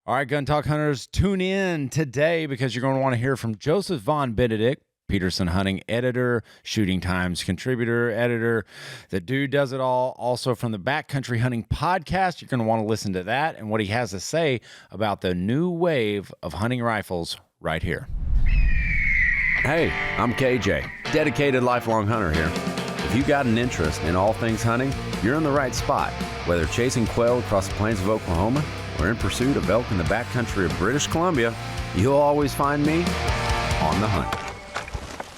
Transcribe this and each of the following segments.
All right, Gun Talk Hunters, tune in today because you're going to want to hear from Joseph von Benedikt, Peterson Hunting editor, Shooting Times contributor, editor. The dude does it all. Also from the Backcountry Hunting Podcast. You're going to want to listen to that and what he has to say about the new wave of hunting rifles right here. Hey, I'm KJ, dedicated lifelong hunter here. If you got an interest in all things hunting, you're in the right spot. Whether chasing quail across the plains of Oklahoma or in pursuit of elk in the backcountry of British Columbia, you'll always find me on the hunt.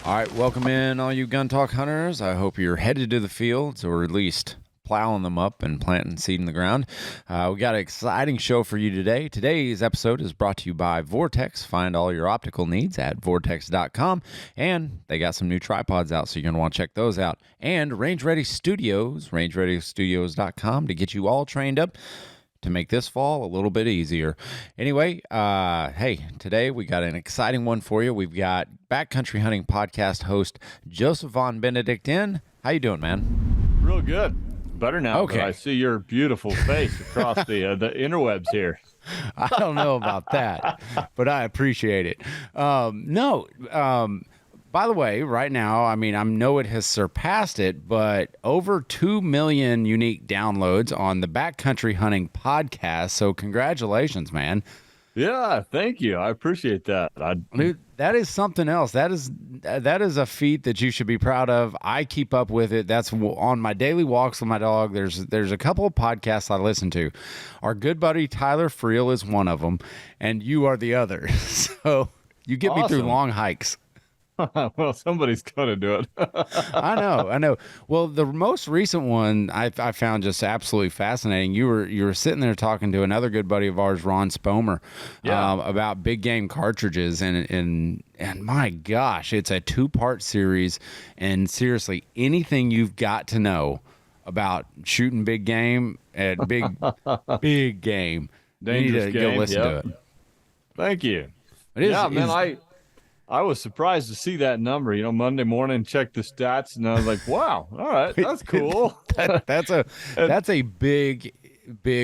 All right, welcome in all you Gun Talk hunters. I hope you're headed to the fields or at least plowing them up and planting seed in the ground. We got an exciting show for you today. Today's episode is brought to you by Vortex. Find all your optical needs at vortex.com. And they got some new tripods out, so you're going to want to check those out. And Range Ready Studios, rangereadystudios.com to get you all trained up to make this fall a little bit easier. Anyway, hey, today we got an exciting one for you. We've got Backcountry Hunting Podcast host Joseph von Benedikt in. How you doing, man? Real good. Better now. Okay. I see your beautiful face across the interwebs here. I don't know about that, but I appreciate it. By the way, right now, I mean, I know it has surpassed it, but over 2 million unique downloads on the Backcountry Hunting Podcast. So congratulations, man. Yeah, thank you. I appreciate that. Dude, that is something else. That is a feat that you should be proud of. I keep up with it. That's on my daily walks with my dog. There's a couple of podcasts I listen to. Our good buddy Tyler Friel is one of them, and you are the other. So you get me through long hikes. Well, somebody's going to do it. I know. Well, the most recent one I found just absolutely fascinating. You were sitting there talking to another good buddy of ours, Ron Spomer, about big game cartridges, and my gosh, it's a 2-part series. And seriously, anything you've got to know about shooting big game at big game, Dangerous you need to game. Go listen to it. Thank you. Man, I was surprised to see that number. You know, Monday morning, check the stats, and I was like, "Wow, all right, that's cool." That's a big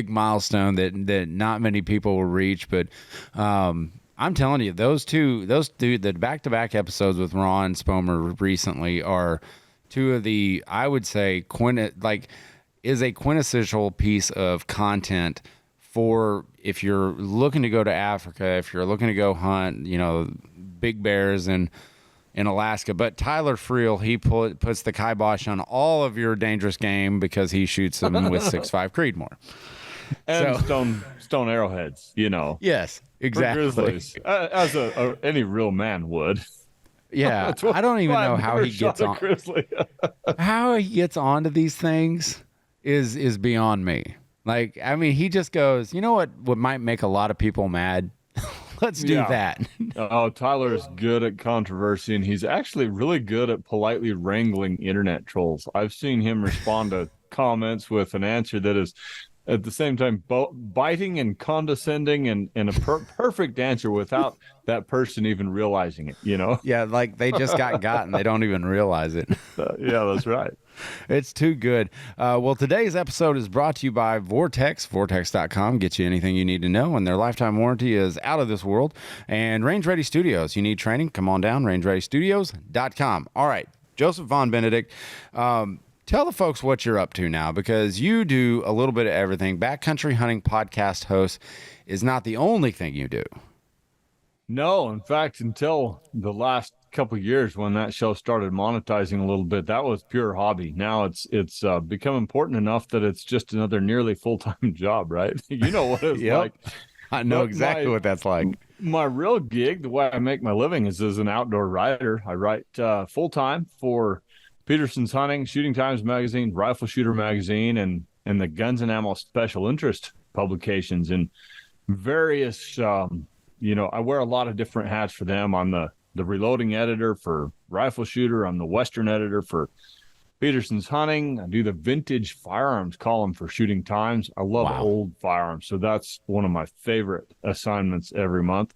milestone that not many people will reach. But I'm telling you, the back-to-back episodes with Ron Spomer recently are two of the, I would say, is a quintessential piece of content for if you're looking to go to Africa, if you're looking to go hunt, you know, big bears in Alaska. But Tyler Friel, he puts the kibosh on all of your dangerous game because he shoots them with 6.5 Creedmoor. And stone arrowheads, you know. Yes, exactly. Grizzlies, as any real man would. Yeah, I don't even know how he gets on. How he gets onto these things is beyond me. Like, I mean, he just goes, you know what might make a lot of people mad? Let's do that. Oh, Tyler is good at controversy, and he's actually really good at politely wrangling internet trolls. I've seen him respond to comments with an answer that is at the same time biting and condescending and a perfect answer without that person even realizing it, you know? Yeah, like they just got and they don't even realize it. Yeah, that's right. It's too good. Well, today's episode is brought to you by Vortex. Vortex.com gets you anything you need to know, and their lifetime warranty is out of this world. And Range Ready Studios. You need training? Come on down, rangereadystudios.com. All right, Joseph von Benedikt, tell the folks what you're up to now, because you do a little bit of everything. Backcountry Hunting Podcast host is not the only thing you do. No, in fact, until the last couple of years when that show started monetizing a little bit, that was pure hobby. Now it's become important enough that it's just another nearly full-time job, right? You know what it's like. I know exactly what that's like. My real gig, the way I make my living, is as an outdoor writer. I write full-time for Peterson's Hunting, Shooting Times magazine, Rifle Shooter magazine, and the Guns and Ammo special interest publications, and various I wear a lot of different hats for them. I'm the reloading editor for Rifle Shooter. I'm the Western editor for Peterson's Hunting. I do the vintage firearms column for Shooting Times. I love old firearms, so that's one of my favorite assignments every month.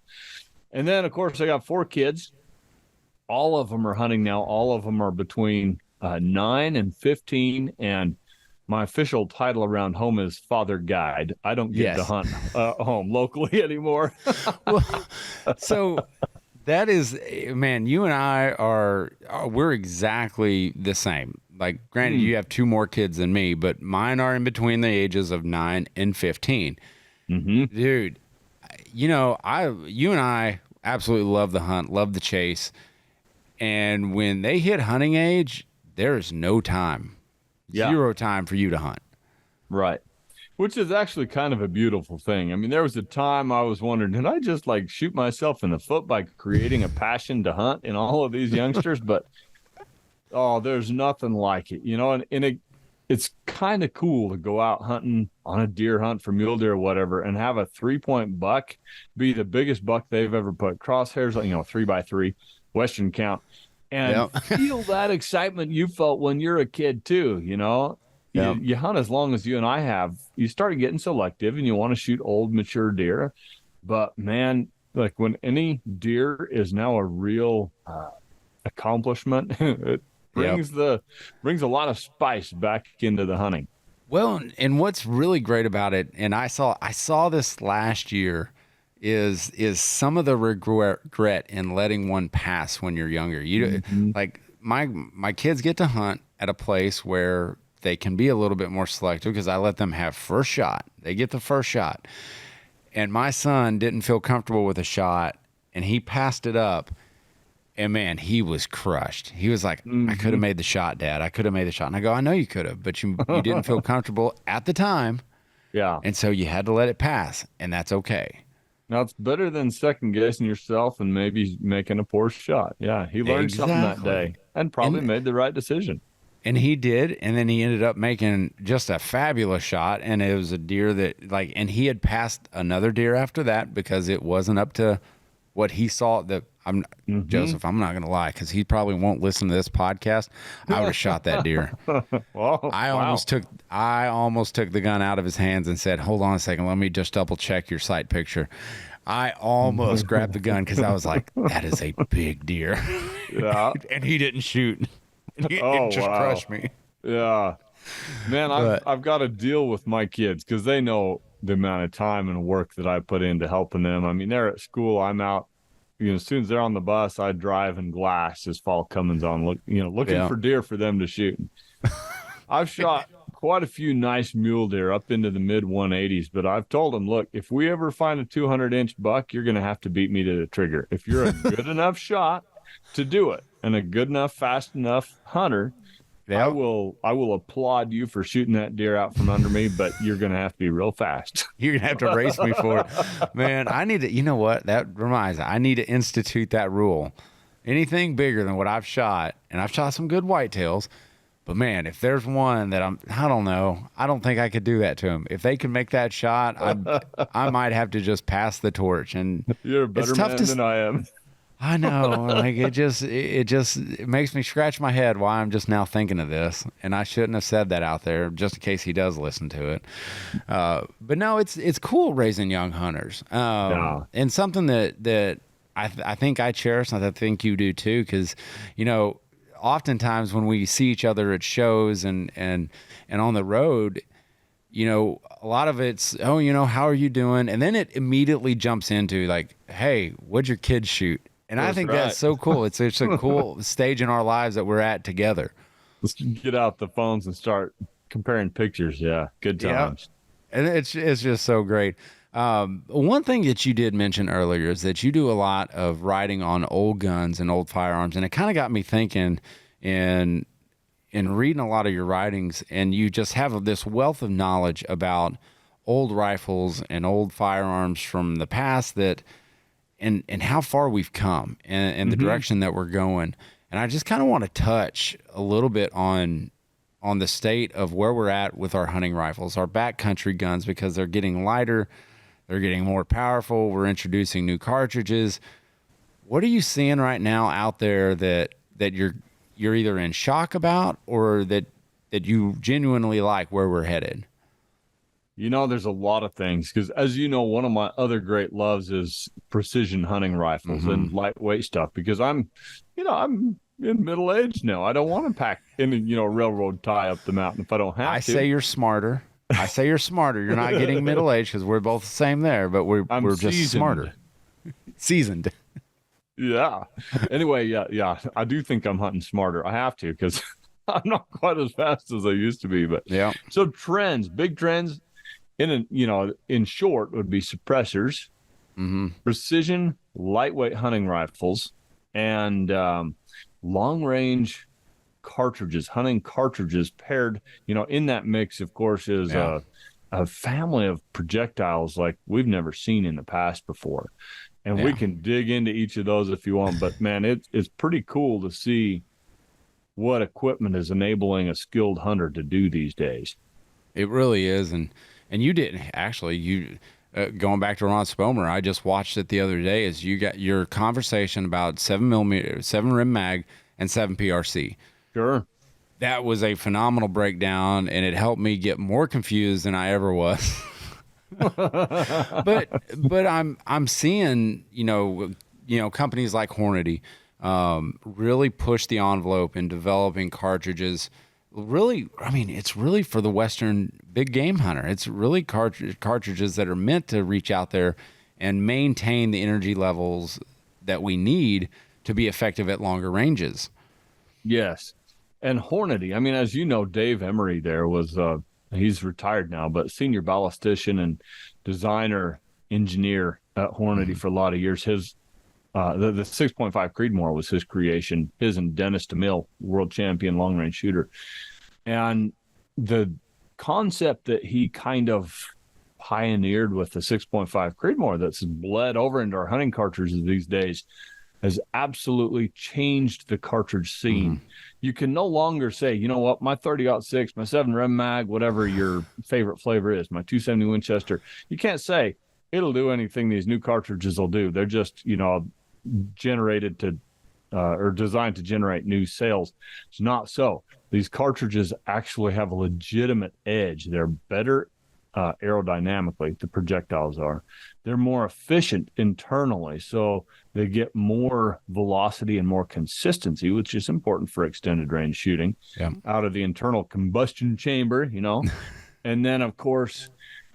And then, of course, I got 4 kids. All of them are hunting now. All of them are between 9 and 15, and my official title around home is father guide. I don't get to hunt home locally anymore. Well, so that is, man, you and I we're exactly the same. Like, granted, you have 2 more kids than me, but mine are in between the ages of 9 and 15. Dude, you and I absolutely love the hunt, love the chase. And when they hit hunting age, there is no time, 0 time for you to hunt. Right. Which is actually kind of a beautiful thing. I mean, there was a time I was wondering, did I just like shoot myself in the foot by creating a passion to hunt in all of these youngsters? But, there's nothing like it, and it's kind of cool to go out hunting on a deer hunt for mule deer or whatever and have a 3-point buck be the biggest buck they've ever put. Crosshairs, 3x3, Western count. And feel that excitement you felt when you're a kid too, You hunt as long as you and I have. You start getting selective and you want to shoot old, mature deer. But man, like when any deer is now a real accomplishment, it brings a lot of spice back into the hunting. Well, and what's really great about it, and I saw this last year, is some of the regret in letting one pass when you're younger. Like my kids get to hunt at a place where they can be a little bit more selective because I let them have first shot. They get the first shot. And my son didn't feel comfortable with a shot and he passed it up. And man, he was crushed. He was like, I could have made the shot, Dad. I could have made the shot. And I go, I know you could have, but you didn't feel comfortable at the time. Yeah. And so you had to let it pass, and that's okay. Now, it's better than second guessing yourself and maybe making a poor shot. Yeah, he learned something that day and probably made the right decision. And he did, and then he ended up making just a fabulous shot, and it was a deer that, and he had passed another deer after that because it wasn't up to what he saw. Joseph, I'm not going to lie, because he probably won't listen to this podcast. I would have shot that deer. I almost took the gun out of his hands and said, hold on a second, let me just double check your sight picture. I almost grabbed the gun because I was like, that is a big deer. Yeah. And he didn't shoot. It just crushed me. Yeah. Man, I've got to deal with my kids because they know the amount of time and work that I put into helping them. I mean, they're at school. I'm out. As soon as they're on the bus, I drive and glass as fall comes on, looking for deer for them to shoot. I've shot quite a few nice mule deer up into the mid 180s, but I've told them, look, if we ever find a 200-inch buck, you're going to have to beat me to the trigger. If you're a good enough shot to do it and a good enough, fast enough hunter, I will applaud you for shooting that deer out from under me, but you're going to have to be real fast. You're going to have to race me for it. Man, I need to, you know what? That reminds me, I need to institute that rule. Anything bigger than what I've shot, and I've shot some good whitetails, but man, if there's one that I don't know, I don't think I could do that to him. If they can make that shot, I might have to just pass the torch. And you're a better man than I am. I know, like it just makes me scratch my head why I'm just now thinking of this, and I shouldn't have said that out there just in case he does listen to it. But no, it's cool raising young hunters, and something that I think I cherish, and I think you do too, because oftentimes when we see each other at shows and on the road, a lot of it's, how are you doing, and then it immediately jumps into like, hey, what'd your kids shoot? And I think that's so cool. It's a cool stage in our lives that we're at together. Let's get out the phones and start comparing pictures. Yeah, good times. Yeah. And it's just so great. One thing that you did mention earlier is that you do a lot of writing on old guns and old firearms, and it kind of got me thinking in reading a lot of your writings, and you just have this wealth of knowledge about old rifles and old firearms from the past that and how far we've come and the direction that we're going. And I just kind of want to touch a little bit on the state of where we're at with our hunting rifles, our backcountry guns, because they're getting lighter, they're getting more powerful. We're introducing new cartridges. What are you seeing right now out there that you're either in shock about or that you genuinely like where we're headed? There's a lot of things because, as you know, one of my other great loves is precision hunting rifles and lightweight stuff because I'm in middle age now. I don't want to pack in a railroad tie up the mountain if I don't have I to. say you're smarter. I say you're smarter. You're not getting middle age because we're both the same there, but we're just seasoned. smarter. Seasoned. Yeah. Anyway, yeah. I do think I'm hunting smarter. I have to because I'm not quite as fast as I used to be. But yeah. So big trends in short would be suppressors, precision lightweight hunting rifles, and long range cartridges, hunting cartridges paired, in that mix, of course, is a family of projectiles like we've never seen in the past before. And we can dig into each of those if you want. But, man, it's pretty cool to see what equipment is enabling a skilled hunter to do these days. It really is. And you didn't actually, going back to Ron Spomer, I just watched it the other day, is you got your conversation about 7mm, 7 rim mag, and 7 PRC. Sure. That was a phenomenal breakdown, and it helped me get more confused than I ever was. but I'm seeing companies like Hornady really push the envelope in developing cartridges. Really, I mean, it's really for the Western big game hunter. It's really cartridges that are meant to reach out there and maintain the energy levels that we need to be effective at longer ranges. Yes. And Hornady, I mean, as you know, Dave Emery there was, he's retired now, but senior ballistician and designer engineer at Hornady for a lot of years. His, the 6.5 Creedmoor was his creation, his and Dennis DeMille, world champion long range shooter. And the concept that he kind of pioneered with the 6.5 Creedmoor that's bled over into our hunting cartridges these days has absolutely changed the cartridge scene. You can no longer say, you know what, my 30-06, my 7 Rem Mag, whatever your favorite flavor is, my 270 Winchester. You can't say it'll do anything these new cartridges will do. They're just, generated to or designed to generate new sales. It's not so. These cartridges actually have a legitimate edge. They're better aerodynamically, the projectiles are. They're more efficient internally, so they get more velocity and more consistency, which is important for extended range shooting out of the internal combustion chamber, And then, of course,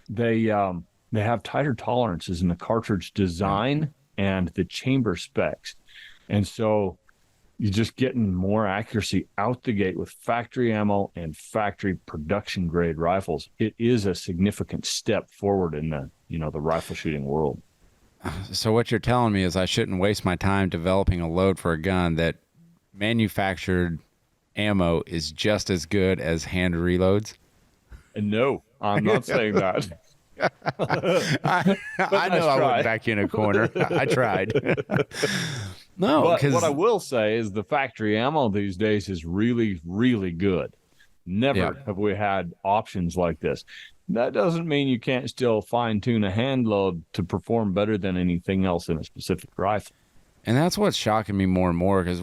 they have tighter tolerances in the cartridge design and the chamber specs. And so you're just getting more accuracy out the gate with factory ammo and factory production grade rifles. It is a significant step forward in the rifle shooting world. So what you're telling me is I shouldn't waste my time developing a load for a gun that manufactured ammo is just as good as hand reloads? And no, I'm not saying that. I know I wouldn't back you in a corner. I tried. No, but what I will say is the factory ammo these days is really, really good. Never have we had options like this. That doesn't mean you can't still fine-tune a hand load to perform better than anything else in a specific rifle. And that's what's shocking me more and more, because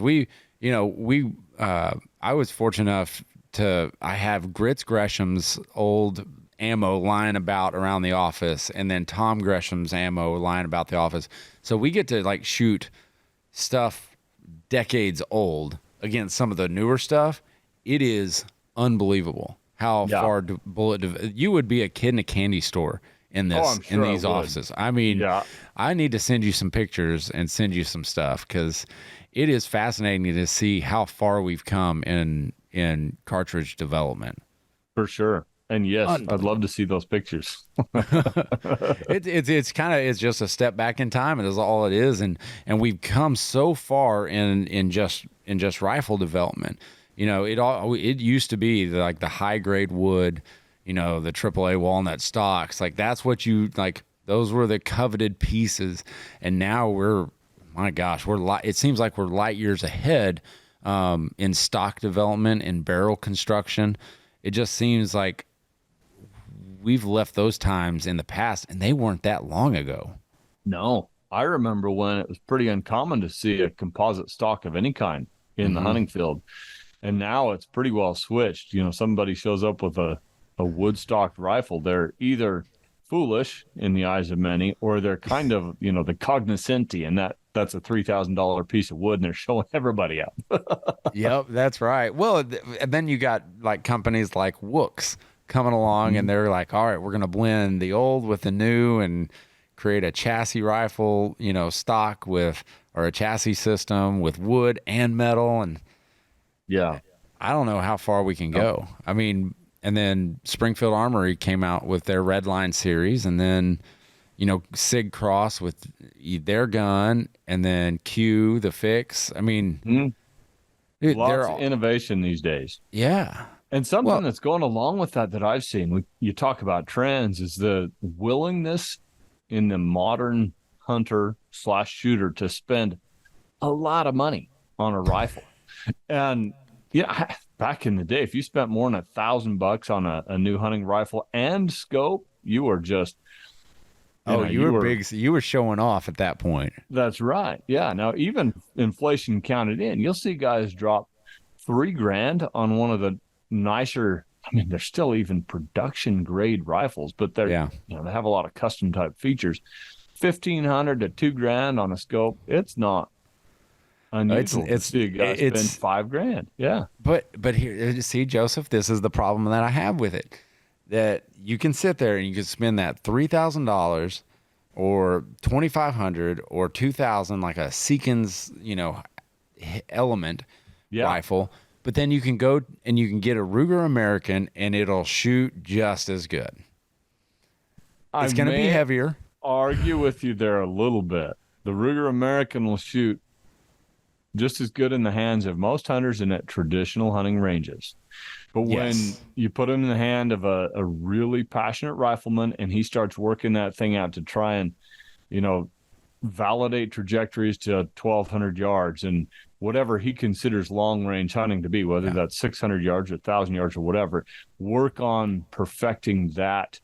I was fortunate enough I have Grits Gresham's old ammo lying about around the office, and then Tom Gresham's ammo lying about the office. So we get to shoot stuff decades old against some of the newer stuff. It is unbelievable how far you would be a kid in a candy store in this in these offices. I mean, I need to send you some pictures and send you some stuff, because it is fascinating to see how far we've come in cartridge development. For sure. And yes, I'd love to see those pictures. It's just a step back in time. It is all it is, and we've come so far in just rifle development. It used to be the high grade wood, the AAA walnut stocks. That's what those were the coveted pieces, and now it seems like we're light years ahead in stock development and barrel construction. It just seems like we've left those times in the past, and they weren't that long ago. No, I remember when it was pretty uncommon to see a composite stock of any kind in the hunting field. And now it's pretty well switched. Somebody shows up with a wood stocked rifle. They're either foolish in the eyes of many, or they're kind of, the cognoscenti, and that's a $3,000 piece of wood, and they're showing everybody out. Yep, that's right. Well, and then you got like companies like Wooks coming along, and they're like, all right, we're going to blend the old with the new and create a chassis rifle, stock with, or a chassis system with wood and metal. And Yeah. I don't know how far we can go. I mean, and then Springfield Armory came out with their Redline series, and then, Sig Cross with their gun, and then Q, the Fix. I mean, dude, Lots of innovation these days. Yeah. And something that's going along with that I've seen, you talk about trends, is the willingness in the modern hunter / shooter to spend a lot of money on a rifle. And back in the day, if you spent more than $1,000 on a new hunting rifle and scope, you were just you were big. You were showing off at that point. That's right. Yeah. Now, even inflation counted in, you'll see guys drop $3,000 on one of the nicer. I mean, they're still even production grade rifles, but they're they have a lot of custom type features. $1,500 to $2,000 on a scope. It's not unusual to see a guy spend $5,000. Yeah. But here, see, Joseph, this is the problem that I have with it. That you can sit there and you can spend that $3,000 or $2,500 or $2,000 like a Seekins, element rifle, but then you can go and you can get a Ruger American and it'll shoot just as good. It's going to be heavier. Argue with you there a little bit. The Ruger American will shoot just as good in the hands of most hunters and at traditional hunting ranges. But when you put him in the hand of a really passionate rifleman and he starts working that thing out to try and, validate trajectories to 1,200 yards and whatever he considers long range hunting to be, whether that's 600 yards or 1,000 yards or whatever, work on perfecting that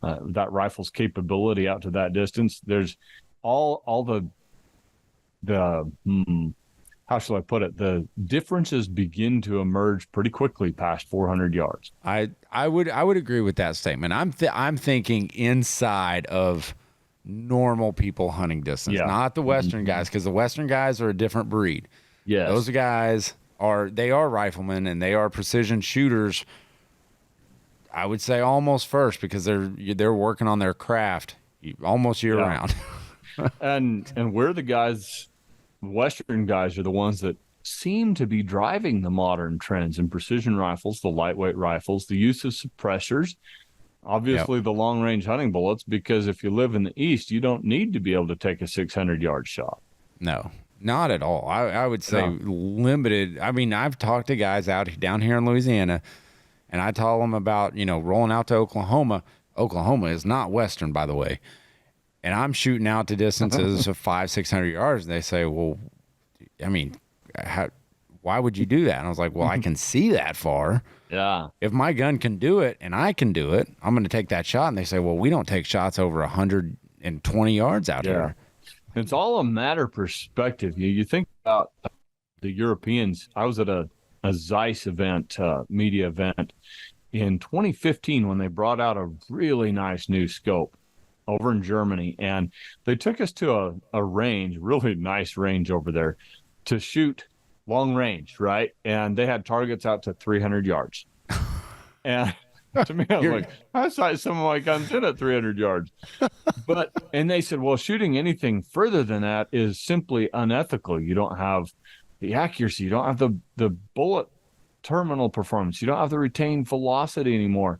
rifle's capability out to that distance. There's all the how shall I put it? The differences begin to emerge pretty quickly past 400 yards. I would agree with that statement. I'm thinking inside of normal people hunting distance, not the Western guys, because the Western guys are a different breed. Yes. Those guys are riflemen and they are precision shooters. I would say almost first, because they're working on their craft almost year round. and we're the guys. Western guys are the ones that seem to be driving the modern trends in precision rifles, the lightweight rifles, the use of suppressors, obviously the long-range hunting bullets, because if you live in the East, you don't need to be able to take a 600-yard shot. No, not at all. I would say limited. I mean, I've talked to guys down here in Louisiana, and I tell them about, rolling out to Oklahoma. Oklahoma is not Western, by the way. And I'm shooting out to distances of 500-600 yards. And they say, well, I mean, why would you do that? And I was like, well, I can see that far. Yeah. If my gun can do it and I can do it, I'm going to take that shot. And they say, well, we don't take shots over 120 yards out here. It's all a matter of perspective. You think about the Europeans. I was at a Zeiss event, media event in 2015 when they brought out a really nice new scope over in Germany, and they took us to a range, really nice range over there, to shoot long range, right? And they had targets out to 300 yards. And to me, I was like, I sight some of my guns in at 300 yards. And they said, well, shooting anything further than that is simply unethical. You don't have the accuracy. You don't have the bullet terminal performance. You don't have the retained velocity anymore.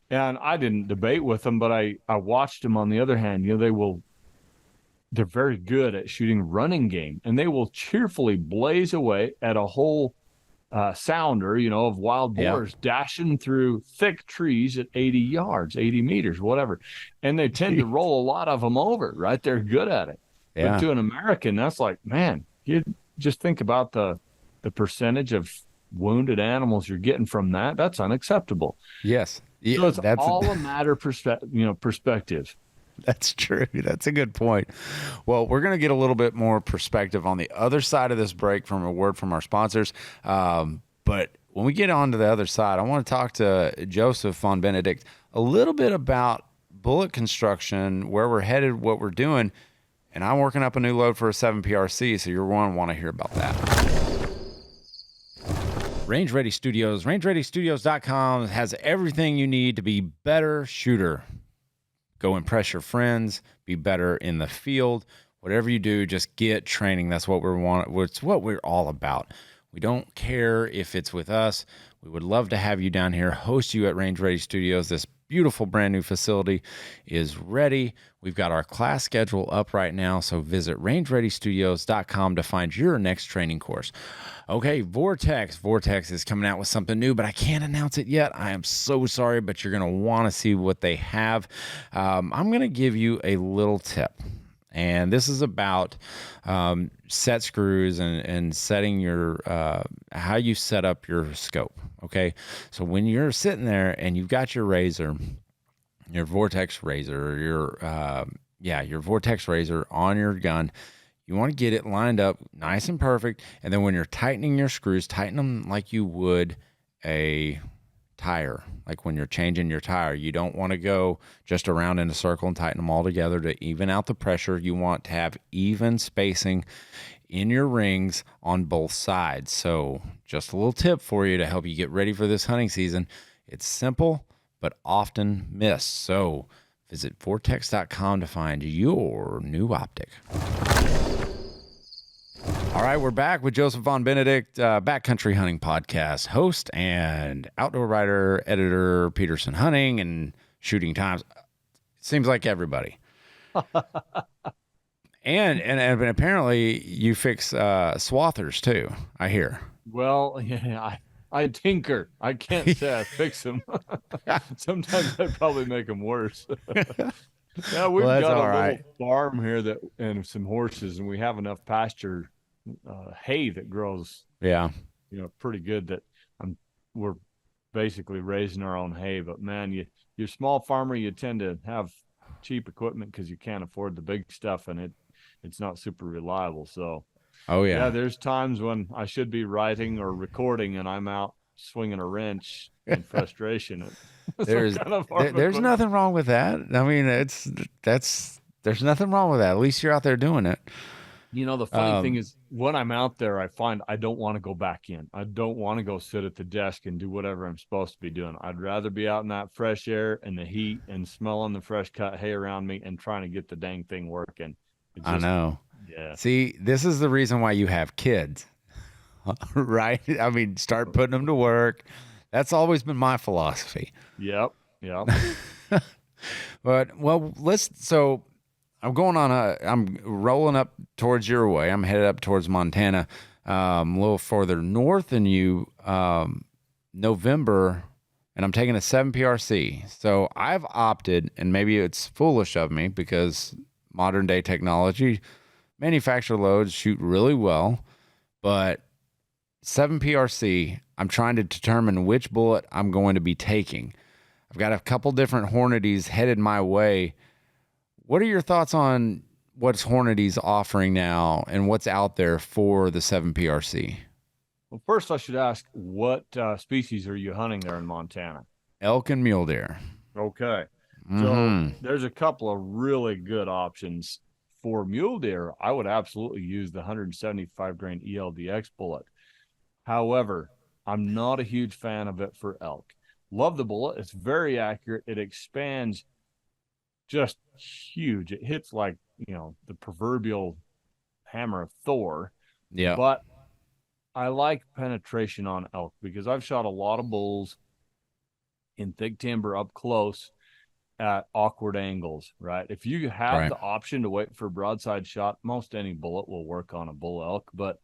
And I didn't debate with them, but I watched them. On the other hand, they're very good at shooting running game, and they will cheerfully blaze away at a whole sounder, of wild boars dashing through thick trees at 80 yards, 80 meters, whatever. And they tend to roll a lot of them over, right? They're good at it. Yeah. But to an American, that's like, man, you just think about the percentage of wounded animals you're getting from that. That's unacceptable. Yes. Yeah, so it's all a matter of perspective. That's true. That's a good point. Well, we're going to get a little bit more perspective on the other side of this break from a word from our sponsors. But when we get on to the other side, I want to talk to Joseph von Benedikt a little bit about bullet construction, where we're headed, what we're doing. And I'm working up a new load for a 7 PRC, so you're going to want to hear about that. Range Ready Studios, rangereadystudios.com has everything you need to be better shooter. Go impress your friends, be better in the field. Whatever you do, just get training. That's what it's what we're all about. We don't care if it's with us. We would love to have you down here, host you at Range Ready Studios. This beautiful brand new facility is ready. We've got our class schedule up right now, so visit rangereadystudios.com to find your next training course. Okay, Vortex. Vortex is coming out with something new, but I can't announce it yet. I am so sorry, but you're going to want to see what they have. I'm going to give you a little tip. And this is about set screws and setting your how you set up your scope. Okay, so when you're sitting there and you've got your razor, your Vortex razor, your Vortex razor on your gun, you want to get it lined up nice and perfect. And then when you're tightening your screws, tighten them like you would a tire. Like when you're changing your tire, you don't want to go just around in a circle and tighten them all together to even out the pressure. You want to have even spacing in your rings on both sides. So just a little tip for you to help you get ready for this hunting season. It's simple, but often missed. So visit vortex.com to find your new optic. All right, we're back with Joseph Von Benedikt, Backcountry Hunting Podcast host and outdoor writer, editor, Peterson Hunting and Shooting Times. Seems like everybody. and apparently you fix swathers too, I hear. Well, yeah, I tinker. I can't say I fix them. Sometimes I probably make them worse. Yeah, we've got a little farm here and some horses, and we have enough pasture hay that grows pretty good that we're basically raising our own hay. But man, you're a small farmer, you tend to have cheap equipment because you can't afford the big stuff, and it's not super reliable. So there's times when I should be writing or recording and I'm out swinging a wrench in frustration. There's nothing wrong with that. I mean, there's nothing wrong with that. At least you're out there doing it. You know, the funny thing is when I'm out there, I find I don't want to go back in. I don't want to go sit at the desk and do whatever I'm supposed to be doing. I'd rather be out in that fresh air and the heat and smelling the fresh cut hay around me and trying to get the dang thing working. I know. Yeah. See, this is the reason why you have kids, right? I mean, start putting them to work. That's always been my philosophy. Yep. But, so I'm rolling up towards your way. I'm headed up towards Montana, a little further north than you, November, and I'm taking a 7 PRC. So I've opted, and maybe it's foolish of me because modern day technology, manufacturer loads shoot really well, but 7 PRC, I'm trying to determine which bullet I'm going to be taking. I've got a couple different Hornady's headed my way. What are your thoughts on what's Hornady's offering now and what's out there for the 7 PRC? Well, first I should ask, what species are you hunting there in Montana? Elk and mule deer. Okay. So there's a couple of really good options for mule deer. I would absolutely use the 175 grain ELDX bullet. However, I'm not a huge fan of it for elk. Love the bullet. It's very accurate. It expands just huge. It hits like, the proverbial hammer of Thor. Yeah. But I like penetration on elk because I've shot a lot of bulls in thick timber up close at awkward angles, right? If you have the option to wait for a broadside shot, most any bullet will work on a bull elk. But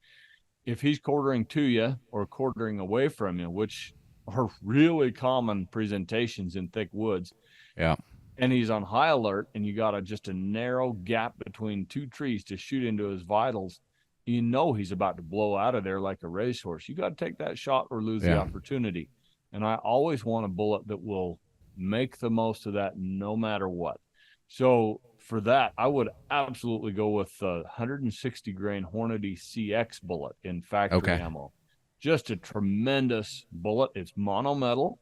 if he's quartering to you or quartering away from you, which are really common presentations in thick woods, and he's on high alert and you got just a narrow gap between two trees to shoot into his vitals, he's about to blow out of there like a racehorse. You got to take that shot or lose the opportunity. And I always want a bullet that will make the most of that no matter what. So for that, I would absolutely go with the 160 grain Hornady CX bullet in factory ammo. Just a tremendous bullet. It's monometal.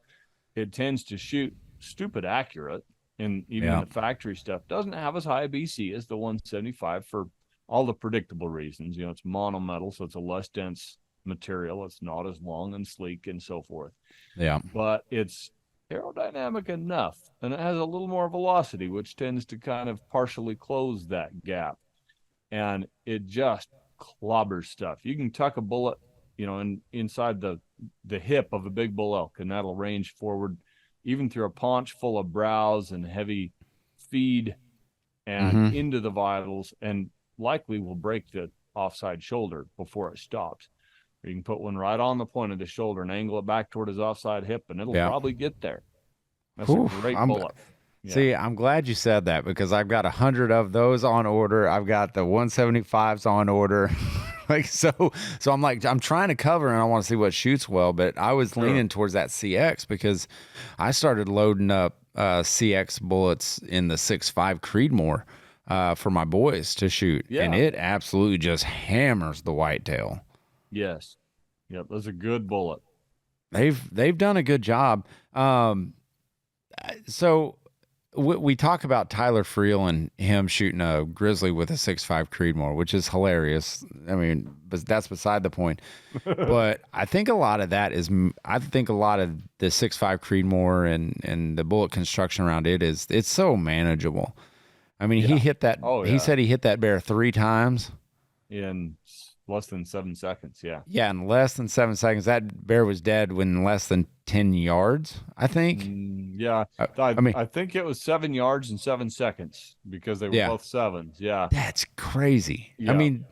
It tends to shoot stupid accurate. and even the factory stuff doesn't have as high a BC as the 175 for all the predictable reasons. It's monometal, so it's a less dense material. It's not as long and sleek and so forth. Yeah. But it's aerodynamic enough, and it has a little more velocity, which tends to kind of partially close that gap. And it just clobbers stuff. You can tuck a bullet, inside the hip of a big bull elk, and that'll range forward even through a paunch full of browse and heavy feed and into the vitals, and likely will break the offside shoulder before it stops. Or you can put one right on the point of the shoulder and angle it back toward his offside hip, and it'll probably get there. That's a great bullet. Yeah. See, I'm glad you said that, because I've got 100 of those on order. I've got the 175s on order. So I'm trying to cover, and I want to see what shoots well, but I was leaning towards that CX because I started loading up CX bullets in the 6.5 Creedmoor for my boys to shoot, and it absolutely just hammers the whitetail. Yes. Yep, that's a good bullet. They've done a good job. So we talk about Tyler Friel and him shooting a grizzly with a 6.5 Creedmoor, which is hilarious. I mean, but that's beside the point. But I think a lot of the 6.5 Creedmoor and the bullet construction around it's so manageable. I mean, he hit that. He said he hit that bear 3 times in less than 7 seconds. Yeah, in less than 7 seconds. That bear was dead within less than 10 yards, I think. I think it was 7 yards in 7 seconds because they were both 7s. Yeah. That's crazy. Yeah. I mean,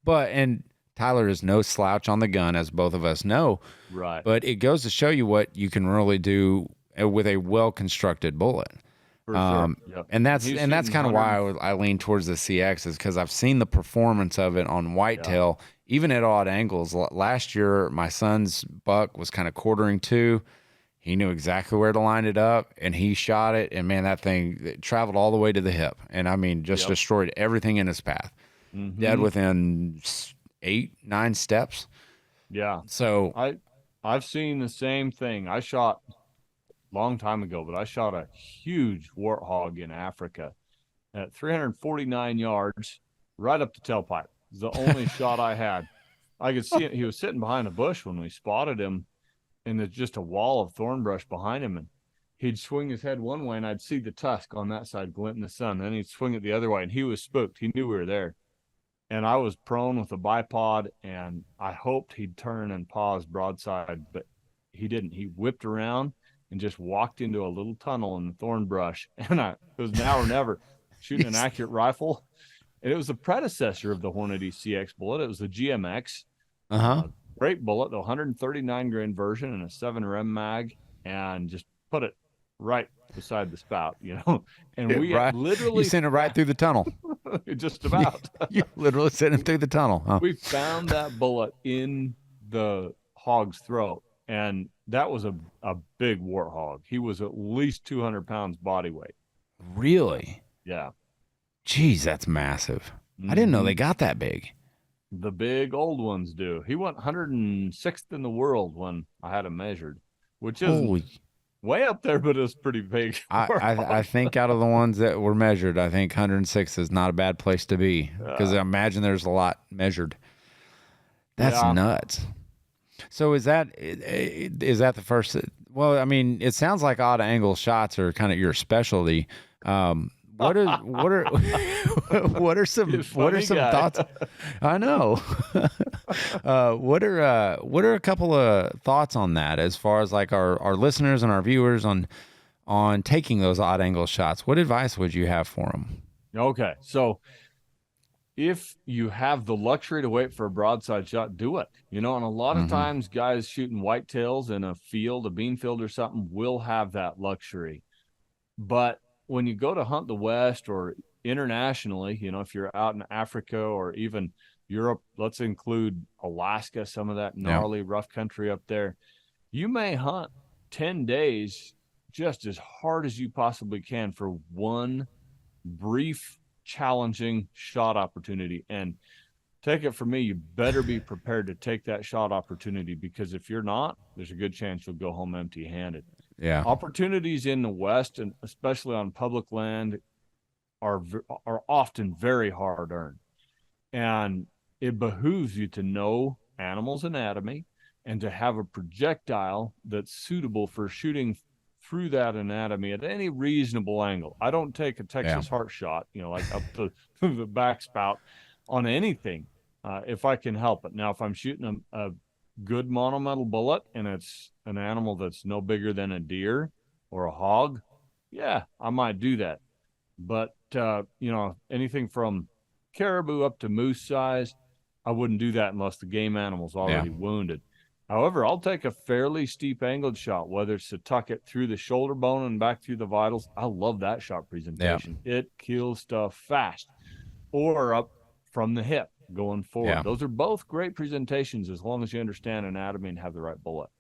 and Tyler is no slouch on the gun, as both of us know. Right. But it goes to show you what you can really do with a well-constructed bullet. For sure. Yep. And that's kind of why I lean towards the CX, is because I've seen the performance of it on whitetail, even at odd angles. Last year, my son's buck was kind of quartering to. He knew exactly where to line it up, and he shot it. And man, that thing traveled all the way to the hip, and I mean, just destroyed everything in his path. Dead within 8-9 steps. Yeah. So I've seen the same thing. I shot long time ago, but I shot a huge warthog in Africa at 349 yards, right up the tailpipe. It was the only shot I had. I could see it. He was sitting behind a bush when we spotted him, and there's just a wall of thorn brush behind him. And he'd swing his head one way, and I'd see the tusk on that side glint in the sun. Then he'd swing it the other way, and he was spooked. He knew we were there. And I was prone with a bipod, and I hoped he'd turn and pause broadside, but he didn't. He whipped around and just walked into a little tunnel in the thorn brush. And it was now or never, shooting an accurate rifle. And it was the predecessor of the Hornady CX bullet. It was the GMX. Great bullet, the 139 grain version and a 7 rem mag, and just put it right beside the spout, And we literally... You sent it right through the tunnel. Just about. You literally sent him through the tunnel. Huh? We found that bullet in the hog's throat. And that was a big warthog. He was at least 200 pounds body weight. Really? Yeah. Jeez, that's massive. I didn't know they got that big. The big old ones do. He went 106th in the world when I had him measured, which is way up there, but it's pretty big. I think out of the ones that were measured, I think 106 is not a bad place to be, because I imagine there's a lot measured. That's nuts. So is that the first? Well, I mean, it sounds like odd angle shots are kind of your specialty. What are some thoughts? I know. What are a couple of thoughts on that, as far as like our listeners and our viewers on taking those odd angle shots? What advice would you have for them? Okay, so if you have the luxury to wait for a broadside shot, do it. And a lot of times guys shooting whitetails in a field, a bean field or something, will have that luxury. But when you go to hunt the West or internationally, if you're out in Africa or even Europe, let's include Alaska, some of that gnarly rough country up there, you may hunt 10 days just as hard as you possibly can for one brief, challenging shot opportunity. And take it from me, you better be prepared to take that shot opportunity, because if you're not, there's a good chance you'll go home empty-handed. Yeah. Opportunities in the West, and especially on public land, are often very hard earned. And it behooves you to know animals' anatomy and to have a projectile that's suitable for shooting through that anatomy at any reasonable angle. I don't take a Texas heart shot, like up to the back spout on anything if I can help it. Now, if I'm shooting a good monometal bullet and it's an animal that's no bigger than a deer or a hog, yeah, I might do that. But, anything from caribou up to moose size, I wouldn't do that unless the game animal's already wounded. However, I'll take a fairly steep angled shot, whether it's to tuck it through the shoulder bone and back through the vitals. I love that shot presentation. It kills stuff fast. Or up from the hip going forward. Those are both great presentations as long as you understand anatomy and have the right bullet.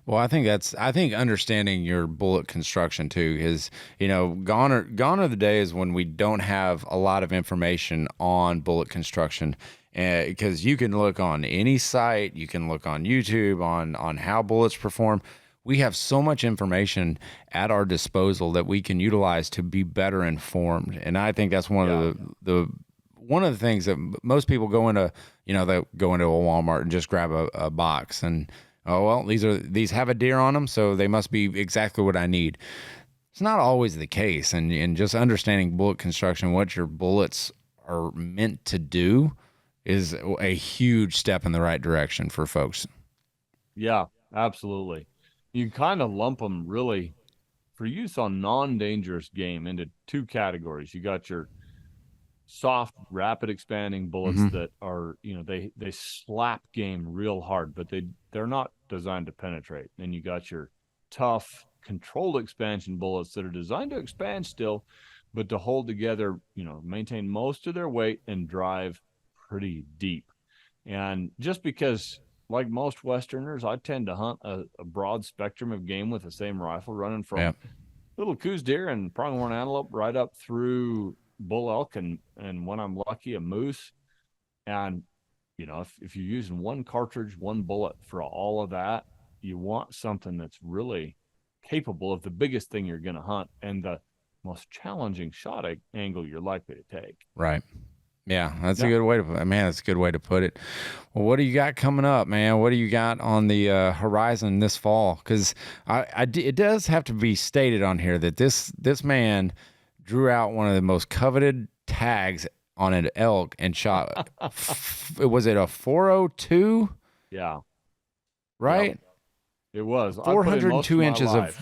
Well, I think understanding your bullet construction too is, gone are the days when we don't have a lot of information on bullet construction, because you can look on any site, you can look on YouTube on how bullets perform. We have so much information at our disposal that we can utilize to be better informed. And I think that's one of the things that most people go into, they go into a Walmart and just grab a box and, oh, well, these have a deer on them, so they must be exactly what I need. It's not always the case. And just understanding bullet construction, what your bullets are meant to do, is a huge step in the right direction for folks. Yeah, absolutely. You can kind of lump them really for use on non-dangerous game into two categories. You got your soft, rapid expanding bullets that are, they slap game real hard, but they're not designed to penetrate. Then you got your tough, controlled expansion bullets that are designed to expand still, but to hold together, maintain most of their weight and drive pretty deep. And just because, like most Westerners, I tend to hunt a broad spectrum of game with the same rifle, running from little coos deer and pronghorn antelope right up through bull elk and when I'm lucky, a moose. And if you're using one cartridge, one bullet for all of that, you want something that's really capable of the biggest thing you're going to hunt and the most challenging shot angle you're likely to take. Right. Yeah, that's a good way to put it. Man, that's a good way to put it. Well, what do you got coming up, man? What do you got on the horizon this fall? Because it does have to be stated on here that this man drew out one of the most coveted tags on an elk and shot. Was it a 402? Yeah. Right? Yep. It was 402 inches of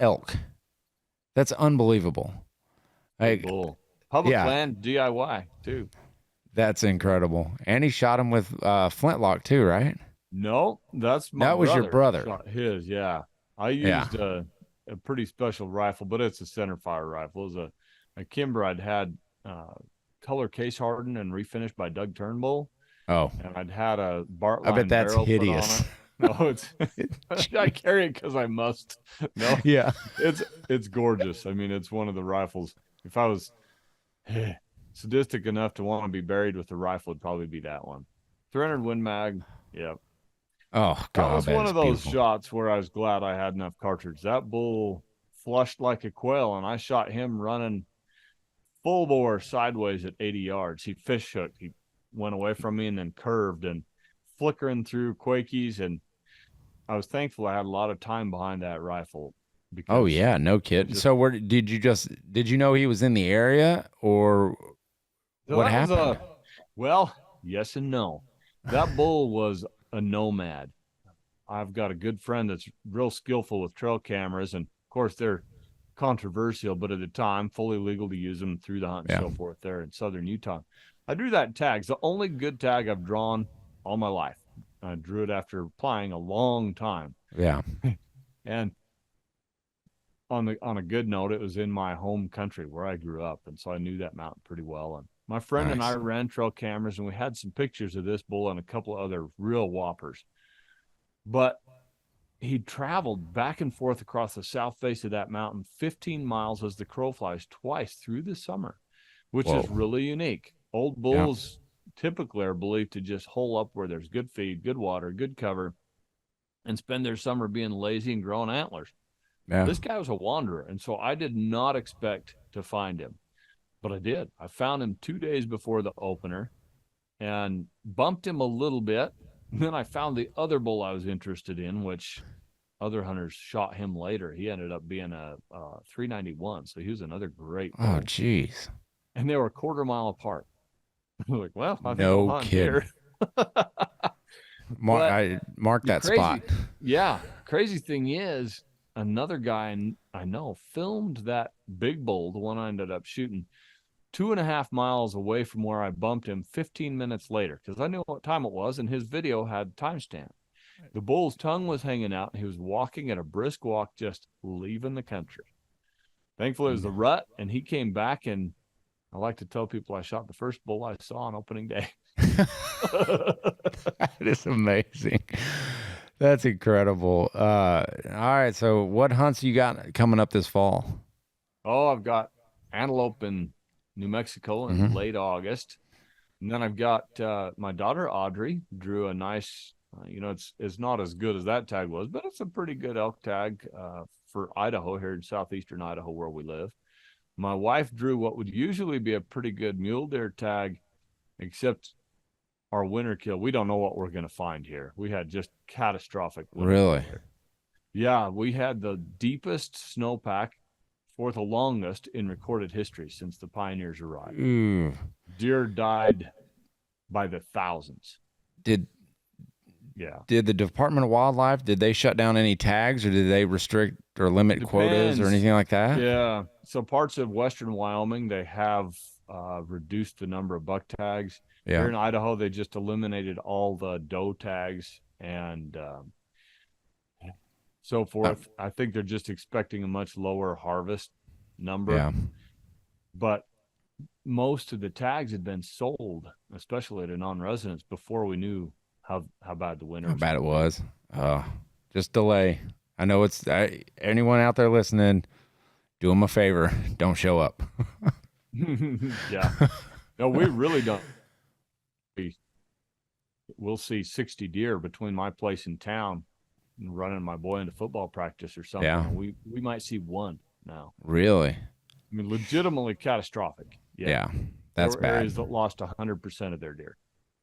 elk. That's unbelievable. Cool. Public land DIY too. That's incredible. And he shot him with flintlock too, right? No, that was your brother. Shot his, yeah. I used a pretty special rifle, but it's a center fire rifle. It was a Kimber I'd had color case hardened and refinished by Doug Turnbull. Oh. And I'd had a Bartline I bet that's barrel hideous. Put on it. No, I carry it because I must. No. Yeah. It's gorgeous. I mean, it's one of the rifles. If I was sadistic enough to want to be buried with the rifle, it'd probably be that one. 300 Win Mag. Yep. Oh, God. That was one of those beautiful shots where I was glad I had enough cartridge. That bull flushed like a quail, and I shot him running full bore sideways at 80 yards. He fish hooked. He went away from me and then curved and flickering through Quakies. And I was thankful I had a lot of time behind that rifle. Oh, yeah. No kidding. So where did you know he was in the area, or what happened? Well, yes and no. That bull was a nomad. I've got a good friend that's real skillful with trail cameras, and of course they're controversial, but at the time fully legal to use them through the hunt and so forth there in southern Utah. I drew that tag. It's the only good tag I've drawn all my life. I drew it after applying a long time. Yeah. And on a good note, it was in my home country where I grew up, and so I knew that mountain pretty well. And my friend and I ran trail cameras, and we had some pictures of this bull and a couple of other real whoppers. But he traveled back and forth across the south face of that mountain 15 miles as the crow flies twice through the summer, which is really unique. Old bulls typically are believed to just hole up where there's good feed, good water, good cover, and spend their summer being lazy and growing antlers. Yeah. This guy was a wanderer, and so I did not expect to find him, but I did. I found him 2 days before the opener and bumped him a little bit. And then I found the other bull I was interested in, which other hunters shot him later. He ended up being a 391, so he was another great bull. Oh, geez. And they were a quarter mile apart. I was like, well, I think No I'll hunt kidding. here. I marked that spot. Yeah. Crazy thing is, another guy I know filmed that big bull, the one I ended up shooting, 2.5 miles away from where I bumped him 15 minutes later, because I knew what time it was, and his video had timestamp. The bull's tongue was hanging out, and he was walking at a brisk walk, just leaving the country. Thankfully, it was the rut, and he came back, and I like to tell people I shot the first bull I saw on opening day. That is amazing. That's incredible. All right. So what hunts you got coming up this fall? Oh, I've got antelope in New Mexico in late August. And then I've got my daughter, Audrey, drew a nice, it's not as good as that tag was, but it's a pretty good elk tag for Idaho, here in southeastern Idaho where we live. My wife drew what would usually be a pretty good mule deer tag, except our winter kill. We don't know what we're going to find here. We had just catastrophic winter. Really? Yeah, we had the deepest snowpack for the longest in recorded history since the pioneers arrived. Ooh. Deer died by the thousands. Did the Department of Wildlife, did they shut down any tags, or did they restrict or limit quotas or anything like that? Yeah. So parts of western Wyoming, they have reduced the number of buck tags. Yeah. Here in Idaho, they just eliminated all the doe tags and so forth. I think they're just expecting a much lower harvest number. Yeah. But most of the tags had been sold, especially to non-residents, before we knew how bad the winter How bad it was. Just delay. I know it's anyone out there listening, do them a favor. Don't show up. Yeah. No, we really don't. We'll see 60 deer between my place and town and running my boy into football practice or something. Yeah. We might see one now. Really? I mean, legitimately catastrophic. Yeah. That's there were bad. areas that lost 100% of their deer.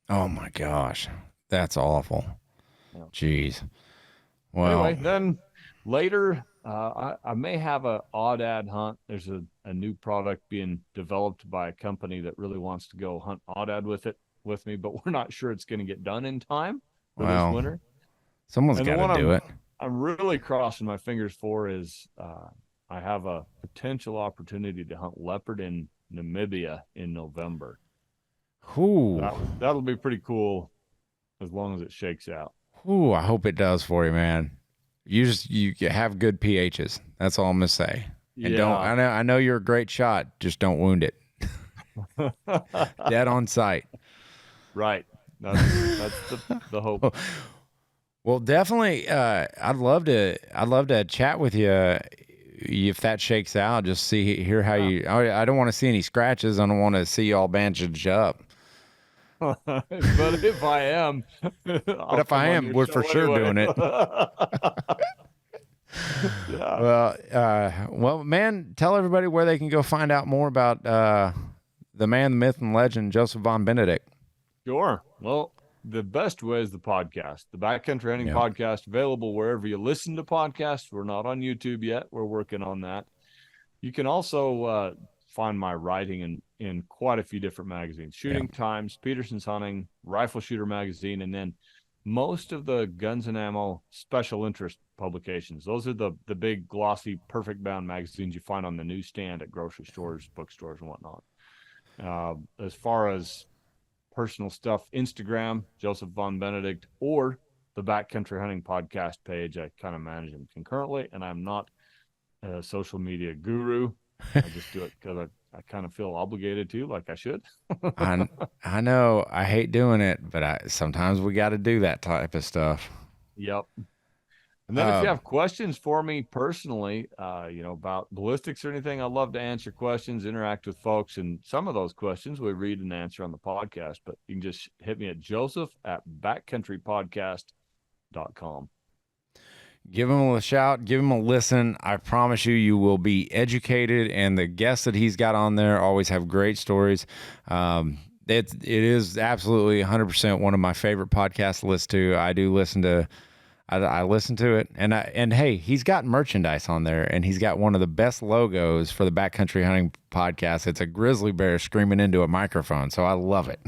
Oh my gosh. That's awful. Yeah. Jeez. Well, anyway, then later, I may have a odd ad hunt. There's a new product being developed by a company that really wants to go hunt odd ad with me, but we're not sure it's going to get done in time for this winter. Someone's got to do it. I'm really crossing my fingers for is I have a potential opportunity to hunt leopard in Namibia in November. Ooh. That'll be pretty cool as long as it shakes out. Ooh, I hope it does for you, man. You have good PHs. That's all I'm gonna say. And I know you're a great shot. Just don't wound it. Dead on sight. Right. That's the hope. Well, definitely. I'd love to chat with you if that shakes out. Just hear how you. I don't want to see any scratches. I don't want to see you all bandaged up. But if I am, we're for sure doing it. Yeah. Well, man, tell everybody where they can go find out more about the man, the myth, and legend, Joseph von Benedikt. Sure. Well, the best way is the podcast, the Backcountry Hunting Podcast, available wherever you listen to podcasts. We're not on YouTube yet. We're working on that. You can also find my writing in quite a few different magazines: Shooting Times, Peterson's Hunting, Rifle Shooter Magazine, and then most of the Guns and Ammo special interest publications. Those are the big glossy perfect bound magazines you find on the newsstand at grocery stores, bookstores, and whatnot. As far as personal stuff, Instagram, Joseph von Benedikt, or the Backcountry Hunting Podcast page. I kind of manage them concurrently, and I'm not a social media guru. I just do it because I kind of feel obligated to, like I should. I know I hate doing it, but sometimes we got to do that type of stuff. Yep. And then if you have questions for me personally, about ballistics or anything, I love to answer questions, interact with folks. And some of those questions we read and answer on the podcast, but you can just hit me at joseph@backcountrypodcast.com. Give him a shout, give him a listen. I promise you, you will be educated. And the guests that he's got on there always have great stories. It is absolutely 100% one of my favorite podcasts to listen to. I do listen to, I listen to it, and hey, he's got merchandise on there, and he's got one of the best logos for the Backcountry Hunting Podcast. It's a grizzly bear screaming into a microphone, so I love it.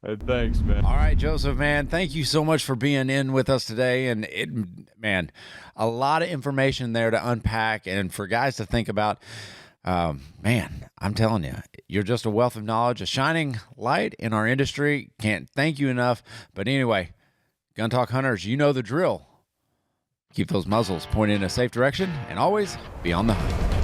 Hey, thanks, man. All right, Joseph, man, thank you so much for being in with us today. And man, a lot of information there to unpack and for guys to think about. Man, I'm telling you, you're just a wealth of knowledge, a shining light in our industry. Can't thank you enough. But anyway, Gun Talk Hunters, you know the drill. Keep those muzzles pointed in a safe direction and always be on the hunt.